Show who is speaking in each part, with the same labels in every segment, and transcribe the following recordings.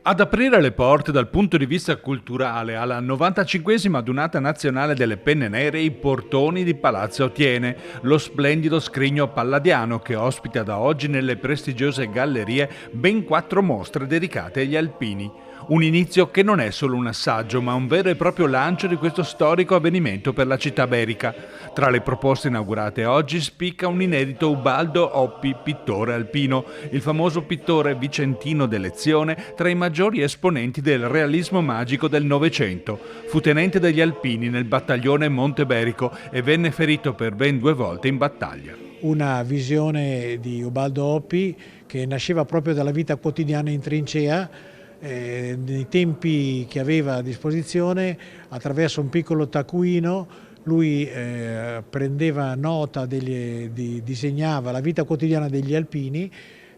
Speaker 1: Ad aprire le porte dal punto di vista culturale alla 95esima adunata nazionale delle penne nere i portoni di Palazzo Otiene, lo splendido scrigno palladiano che ospita da oggi nelle prestigiose gallerie ben 4 mostre dedicate agli alpini. Un inizio che non è solo un assaggio, ma un vero e proprio lancio di questo storico avvenimento per la città berica. Tra le proposte inaugurate oggi spicca un inedito Ubaldo Oppi, pittore alpino, il famoso pittore vicentino d'elezione tra i maggiori esponenti del realismo magico del Novecento. Fu tenente degli alpini nel battaglione Monteberico e venne ferito per ben 2 volte in battaglia.
Speaker 2: Una visione di Ubaldo Oppi che nasceva proprio dalla vita quotidiana in trincea, nei tempi che aveva a disposizione. Attraverso un piccolo taccuino lui prendeva nota, disegnava la vita quotidiana degli alpini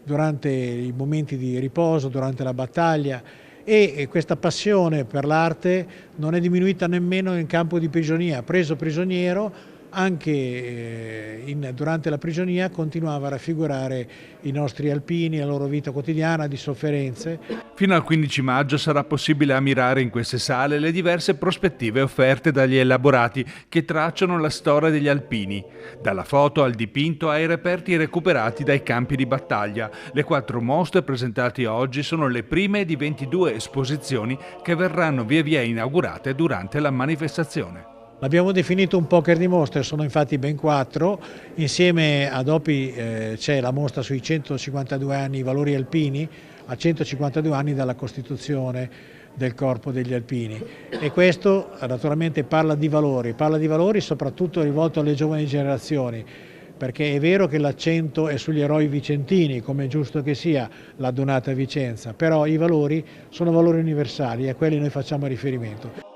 Speaker 2: durante i momenti di riposo, durante la battaglia, e questa passione per l'arte non è diminuita nemmeno in campo di prigionia. Preso prigioniero, anche durante la prigionia continuava a raffigurare i nostri alpini, la loro vita quotidiana di sofferenze.
Speaker 1: Fino al 15 maggio sarà possibile ammirare in queste sale le diverse prospettive offerte dagli elaborati che tracciano la storia degli alpini, dalla foto al dipinto ai reperti recuperati dai campi di battaglia. Le 4 mostre presentate oggi sono le prime di 22 esposizioni che verranno via via inaugurate durante la manifestazione.
Speaker 2: L'abbiamo definito un poker di mostre, sono infatti ben 4. Insieme ad Oppi c'è la mostra sui 152 anni, i valori alpini, a 152 anni dalla costituzione del Corpo degli Alpini. E questo naturalmente parla di valori soprattutto rivolto alle giovani generazioni, perché è vero che l'accento è sugli eroi vicentini, come è giusto che sia la Donata Vicenza, però i valori sono valori universali e a quelli noi facciamo riferimento.